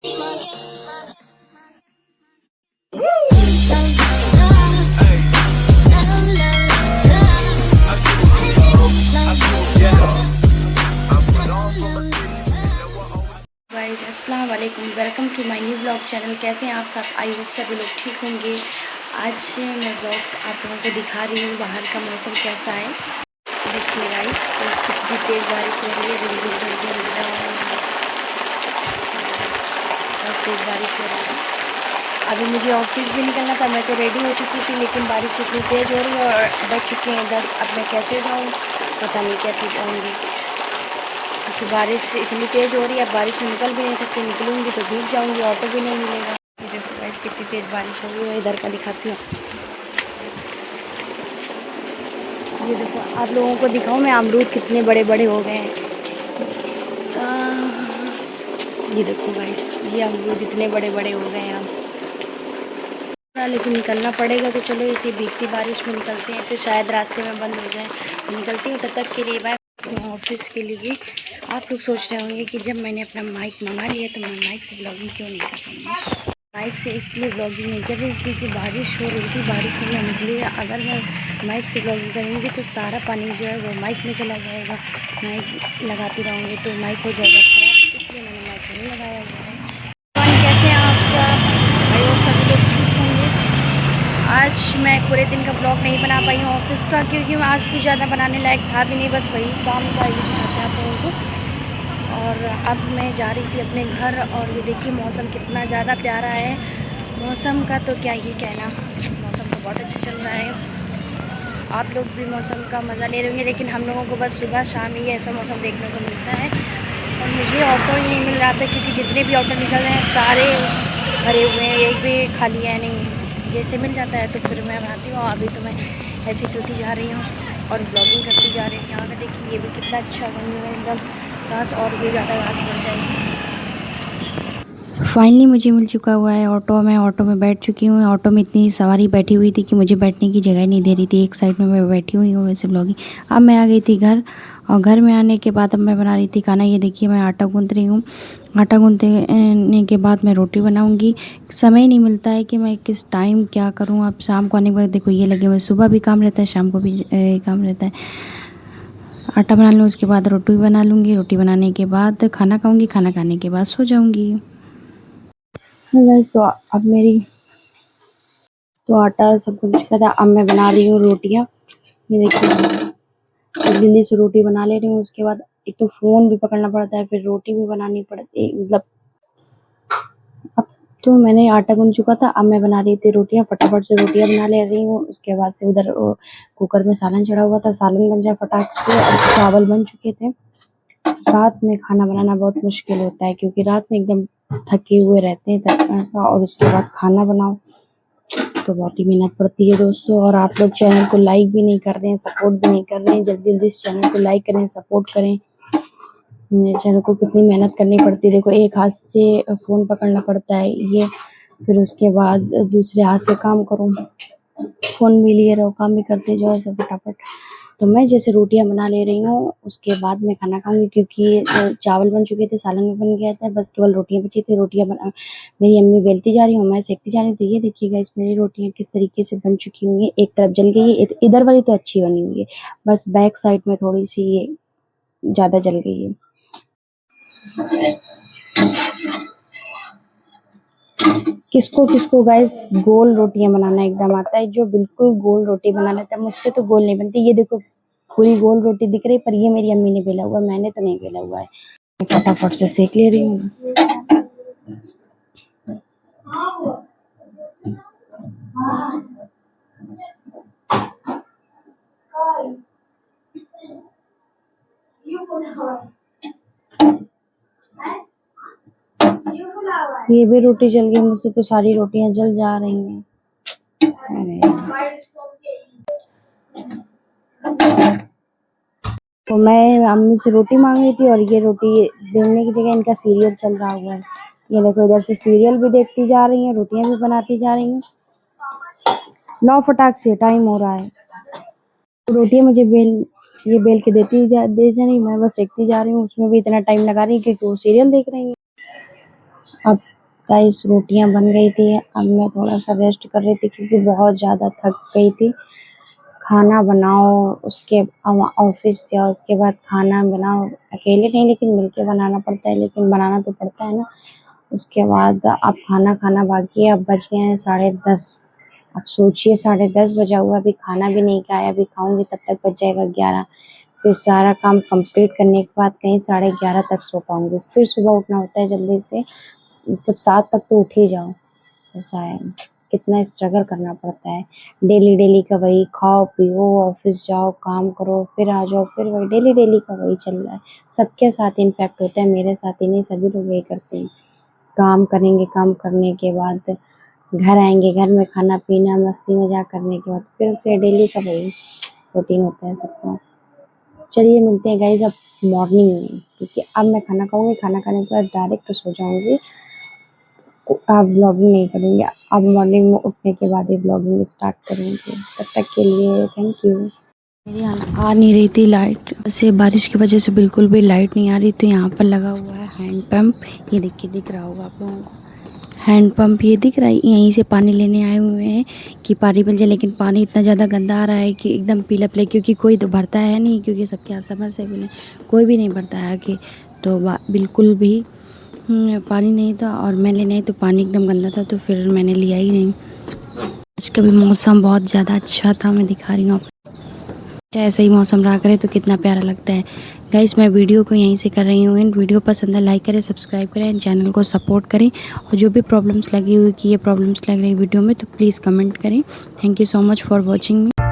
Guys अस्सलाम वालेकुम, welcome to my new blog channel. कैसे हैं आप सब? आई होप सभी लोग ठीक होंगे। आज मैं ब्लॉग आप लोगों को दिखा रही हूँ बाहर का मौसम कैसा है। देखिए गाइस, तो कितनी तेज़ बारिश हो रही है, बहुत तेज़ बारिश हो रही है। अभी मुझे ऑफिस भी निकलना था, मैं तो रेडी हो चुकी थी, लेकिन बारिश इतनी तेज़ हो रही है और बज चुके हैं 10। अब मैं कैसे जाऊँ, पता नहीं कैसे जाऊँगी, क्योंकि बारिश इतनी तेज़ हो रही है। अब बारिश में निकल भी नहीं सकती, निकलूँगी तो भीग जाऊँगी, ऑटो भी नहीं मिलेगा। ये देखो गाइस, कितनी तेज़ बारिश हो रही है। इधर का दिखाती हूँ, ये देखो आप लोगों को दिखाऊँ मैं, अमरूद कितने बड़े बड़े हो गए हैं। ये देखो गाइस, ये अमरूद इतने बड़े बड़े हो गए हैं अब। लेकिन निकलना पड़ेगा, तो चलो इसी भीगती बारिश में निकलते हैं, फिर शायद रास्ते में बंद हो जाए। निकलती हूँ, तब तक के लिए बाय। ऑफिस के लिए आप लोग सोच रहे होंगे कि जब मैंने अपना माइक मंगा लिया तो मैं माइक से ब्लॉगिंग क्यों नहीं कर पाऊँगी। माइक से इसलिए ब्लॉगिंग नहीं कर रही क्योंकि बारिश हो रही थी, बारिश में मैं निकली। अगर मैं माइक से ब्लॉगिंग करूँगी तो सारा पानी जो है वो माइक में चला जाएगा। माइक लगाती रहूँगी तो माइक हो जाएगा ख़राब, इसलिए मैंने माइक नहीं लगाया हुआ है। कैसे हैं आप सब? आई होप सभी लोग ठीक होंगे। आज मैं पूरे दिन का ब्लॉग नहीं बना पाई हूँ ऑफिस का, क्योंकि आज कुछ ज़्यादा बनाने लायक था भी नहीं, बस वही काम का ही दिखाते आप लोगों को। और अब मैं जा रही थी अपने घर, और ये देखिए मौसम कितना ज़्यादा प्यारा है। मौसम का तो क्या ही कहना, मौसम तो बहुत अच्छा चल रहा है। आप लोग भी मौसम का मज़ा ले रहे होंगे, लेकिन हम लोगों को बस सुबह शाम ही ऐसा मौसम देखने को मिलता है। और मुझे ऑटो ही नहीं मिल रहा था, क्योंकि जितने भी ऑटो निकल रहे हैं सारे भरे हुए हैं, एक भी खाली है नहीं। जैसे मिल जाता है तो फिर मैं बनाती हूँ। अभी तो मैं ऐसे चलती जा रही हूँ और ब्लॉगिंग करती जा रही हूँ। यहाँ पर देखिए, ये भी कितना अच्छा व्यू है एकदम। घास और भी ज़्यादा घास बढ़ जाएगी। फाइनली मुझे मिल चुका हुआ है ऑटो। मैं ऑटो में बैठ चुकी हूँ। ऑटो में इतनी सवारी बैठी हुई थी कि मुझे बैठने की जगह नहीं दे रही थी, एक साइड में मैं बैठी हुई हूँ वैसे ब्लॉगिंग। अब मैं आ गई थी घर, और घर में आने के बाद अब मैं बना रही थी खाना। ये देखिए, मैं आटा गूँथ रही हूँ। आटा गूँथने के बाद मैं रोटी बनाऊँगी। समय नहीं मिलता है कि मैं किस टाइम क्या करूँ। अब शाम को आने के बाद देखो ये लगे हुए, सुबह भी काम रहता है, शाम को भी काम रहता है। आटा बना लूँ, उसके बाद रोटी बना लूँगी। रोटी बनाने के बाद खाना खाऊँगी, खाना खाने के बाद सो जाऊँगी। गाइस, तो अब मेरी तो आटा सब कुछ का था। अब मैं बना रही हूँ रोटियाँ। ये देखिए, जल्दी से रोटी बना ले रही हूँ। उसके बाद एक तो फ़ोन भी पकड़ना पड़ता है, फिर रोटी भी बनानी पड़ती है, मतलब अब तो मैंने आटा गूँथ चुका था। अब मैं बना रही थी रोटियाँ, फटाफट से रोटियाँ बना ले रही हूँ। उसके बाद से उधर कुकर में सालन चढ़ा हुआ था, सालन बन जाए फटाक से, और चावल बन चुके थे। रात में खाना बनाना बहुत मुश्किल होता है, क्योंकि रात में एकदम थके हुए रहते हैं, और उसके बाद खाना बनाओ तो बहुत ही मेहनत पड़ती है दोस्तों। और आप लोग चैनल को लाइक भी नहीं कर रहे हैं, सपोर्ट भी नहीं कर रहे हैं। जल्दी जल्दी इस चैनल को लाइक करें, सपोर्ट करें। मेरे चैनल को कितनी मेहनत करनी पड़ती है, देखो एक हाथ से फ़ोन पकड़ना पड़ता है ये, फिर उसके बाद दूसरे हाथ से काम करो, फ़ोन भी लिए रहो, काम भी करते जाओ ऐसे फटाफट। तो मैं जैसे रोटियाँ बना ले रही हूँ, उसके बाद मैं खाना खाऊँगी, क्योंकि चावल बन चुके थे, सालन भी बन गया था, बस केवल रोटियाँ बची थी। रोटियाँ बना मेरी अम्मी बेलती जा रही हूँ, मैं सेकती जा रही हूँ। तो ये देखिए गाइस, मेरी रोटियाँ किस तरीके से बन चुकी हुई हैं। एक तरफ जल गई है, इधर वाली तो अच्छी बनी हुई है, बस बैक साइड में थोड़ी-सी ज़्यादा जल गई है। किसको गाइस गोल रोटियां बनाना एकदम आता है, जो बिल्कुल गोल रोटी बना लेता है। मुझसे तो गोल नहीं बनती। ये देखो, पूरी गोल रोटी दिख रही है, पर ये मेरी अम्मी ने बेला हुआ है, मैंने तो नहीं बेला हुआ है। फटाफट से सेक ले रही हूँ। ये भी रोटी जल गई, मुझसे तो सारी रोटियां जल जा रही हैं। तो मैं अम्मी से रोटी मांग रही थी, और ये रोटी बेलने की जगह इनका सीरियल चल रहा हुआ है। ये देखो, इधर से सीरियल भी देखती जा रही हैं, रोटियां भी बनाती जा रही हैं। लो फटाक से, टाइम हो रहा है। रोटियां मुझे ये बेल के दे जा रही, मैं बस सेकती जा रही हूँ। उसमें भी इतना टाइम लगा रही है, क्योंकि वो सीरियल देख रही है। अब गाइस रोटियां बन गई थी। अब मैं थोड़ा सा रेस्ट कर रही थी क्योंकि बहुत ज़्यादा थक गई थी। खाना बनाओ, उसके ऑफिस जाओ, उसके बाद खाना बनाओ। अकेले नहीं लेकिन मिलके बनाना पड़ता है, लेकिन बनाना तो पड़ता है ना। उसके बाद अब खाना बाकी है। अब बज गए हैं 10:30। अब सोचिए 10:30 बजा हुआ, अभी खाना भी नहीं खाया, अभी खाऊंगी तब तक बज जाएगा 11। फिर सारा काम कंप्लीट करने के बाद कहीं 11:30 तक सो पाऊंगी। फिर सुबह उठना होता है जल्दी से, मतलब 7 तक तो उठ ही जाओ। ऐसा है, कितना स्ट्रगल करना पड़ता है। डेली डेली का वही, खाओ पियो ऑफिस जाओ काम करो फिर आ जाओ, फिर वही डेली डेली का वही चल रहा है। सबके साथ इनफैक्ट होता है, मेरे साथ ही नहीं, सभी लोग यही करते हैं। काम करेंगे, काम करने के बाद घर आएंगे, घर में खाना पीना मस्ती मजाक करने के बाद फिर से डेली का वही रूटीन होता है सबका। चलिए मिलते हैं गाइज अब मॉर्निंग में, क्योंकि अब मैं खाना खाऊंगी, खाना खाने के बाद डायरेक्ट सो जाऊंगी। अब व्लॉगिंग नहीं करूंगी, अब मॉर्निंग में उठने के बाद ही व्लॉगिंग स्टार्ट करूंगी। तब तक के लिए थैंक यू। मेरे यहाँ आ नहीं रही थी लाइट से, बारिश की वजह से बिल्कुल भी लाइट नहीं आ रही। तो यहाँ पर लगा हुआ है हैंड पंप, ये देखिए दिख रहा होगा आप लोगों को। हैंड पंप ये दिख रहा है, यहीं से पानी लेने आए हुए हैं कि पानी मिल जाए। लेकिन पानी इतना ज़्यादा गंदा आ रहा है कि एकदम पीला पीला, क्योंकि कोई तो भरता है नहीं, क्योंकि सबके यहाँ समरसेबल है, कोई भी नहीं भरता है आके। तो बिल्कुल भी पानी नहीं था, और मैं लेने आई तो पानी एकदम गंदा था, तो फिर मैंने लिया ही नहीं। आज का भी मौसम बहुत ज़्यादा अच्छा था, मैं दिखा रही हूँ आपको। ऐसा ही मौसम रहा करे तो कितना प्यारा लगता है। गाइस मैं वीडियो को यहीं से कर रही हूँ। इन वीडियो पसंद है लाइक करें, सब्सक्राइब करें, एंड चैनल को सपोर्ट करें। और जो भी प्रॉब्लम्स लगी हुई कि ये प्रॉब्लम्स लग रही वीडियो में, तो प्लीज़ कमेंट करें। Thank you so much for watching me.